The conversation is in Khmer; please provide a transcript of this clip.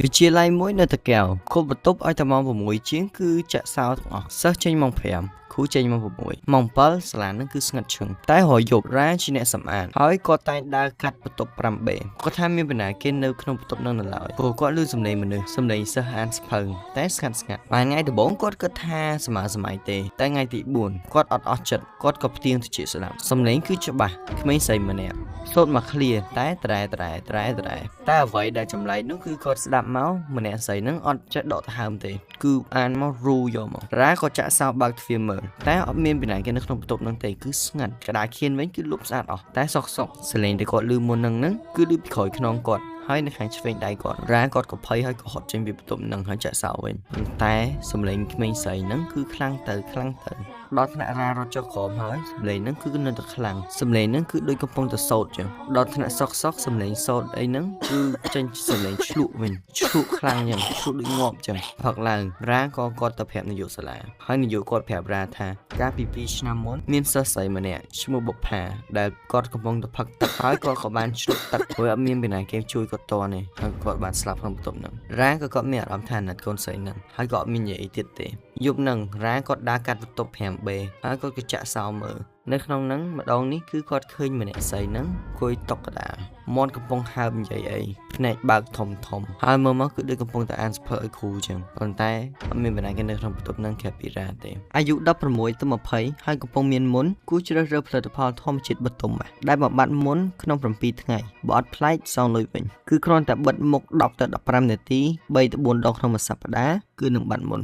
វិជាឡ័យមួយនៅតាកែវគោលបន្ទប់ឲ្យតែម៉ោង6ជាងគឺចាក់សោទាំងអស់សិស្សចេញម៉ោង5គ្រូចេញម៉ោង6ម៉ោង7សាលានឹងគឺស្ងាត់ឈឹងតែរយប់រ៉ាជាអ្នកសម្អាតហើយគាត់តែងដើរកាត់បន្ទប់ 5B គាត់ថាមានបណ្ណាគេនៅក្នុងបន្ទប់នឹងនៅឡើយព្រោះគាត់ឮសំឡេងមនុស្សសំឡេងសិស្សអានសភៅតែស្ងាត់បានថ្ងៃដំបូងគាត់គិតថាសម័យទេតែថ្ងៃទី4គាត់អត់ចិត្តគាត់ក៏ផ្ទៀងទៅជាស្ដាប់សំឡេងគឺច្បាស់ក្មេងស្រីម្នាក់សូត្រមកឃ្លាតែតែអ្វីដែលចម្លែកនោះគឺគាត់ស្ដាប់មកម្នាក់ស្រីនឹងអត់ចេះដកដង្ហើមទេគឺអានមករូយកមករ៉ាក៏ចាក់សោបើកទ្វារមើលតែអត់មានពីណាគេនៅក្នុងបន្ទប់នឹងទេគឺស្ងាត់ក្តារខៀនវិញគឺលុបស្អាតអស់តែសុកសលេងដែលគាត់ឮមុននឹងគឺឮពីក្រោយខ្នងគាត់ហើយនៅខាងឆ្វេងដៃគាត់រ៉ាគាត់ក៏ភ័យហើយក៏ហត់ចេញពីបន្ទប់នឹងហើយចាក់សោវិញតែសំឡេងក្មេងស្រីនឹងគឺខ្លាំងទៅដល់ថ្នាក់រ៉ារត់ចុះក្រោមហើយសំឡេងនឹងគឺនៅតែខ្លាំងសំឡេងនឹងគឺដូចកំពុងតែសោតចឹងដល់ថ្នាក់សុកសំឡេងសោតអីហ្នឹងគឺចេញសំឡេងឆ្លក់វិញឆ្លក់ខ្លាំងចឹងឆ្លក់ដូចងាប់ចឹងផឹកឡើងរ៉ាក៏គាត់ទៅប្រាប់នាយកសាលាហើយនាយកគាត់ប្រាប់រ៉ាថាកាលពី2ឆ្នាំមុនមានសិស្សស្រីម្នាក់ឈ្មោះបុប្ផាដែលគាត់កំពុងតែផឹកទឹកហើយគាត់ក៏បានឆ្លក់ទឹកព្រោះអត់មានពីណាគេជួយគាត់តនេះហើយគាត់បានស្លាប់ក្នុងបន្ទប់ហ្នឹងរ៉ាក៏គាត់មានអារម្មណ៍ថាណាត់កូនស្រីហ្នឹងហើយក៏អត់មាននិយាយអីទៀតទេយប់ហ្នឹងរ៉ាគាត់ដើរកាត់បន្ទប់ 5B ហើយគាត់ក៏ចាក់សោមើលនៅក្នុងហ្នឹងម្ដងនេះគឺគាត់ឃើញម្នាក់ស្រីហ្នឹងអង្គុយតុកកដាលមាត់កំពុងហើបនិយាយអីភ្នែកបើកធំហើយមើលមកគឺដូចកំពុងតែអានសភៅឲ្យគ្រូចឹងប៉ុន្តែអត់មានបណ្ណាគេនៅក្នុងបន្ទប់ហ្នឹងក្រៅពីរ៉ាទេអាយុ16ទៅ20ហើយកំពុងមានមុនគូជ្រើសរើសផលិតផលធម្មជាតិបតុមដែលបំបត្តិមុនក្នុង7ថ្ងៃបើអត់ប្លែកសងលុយវិញគឺគ្រាន់តែបិទមុខ10ទៅ15នាទី3ទៅ4ដងក្នុងមួយសប្តាហ៍គឺនឹងបាត់មុន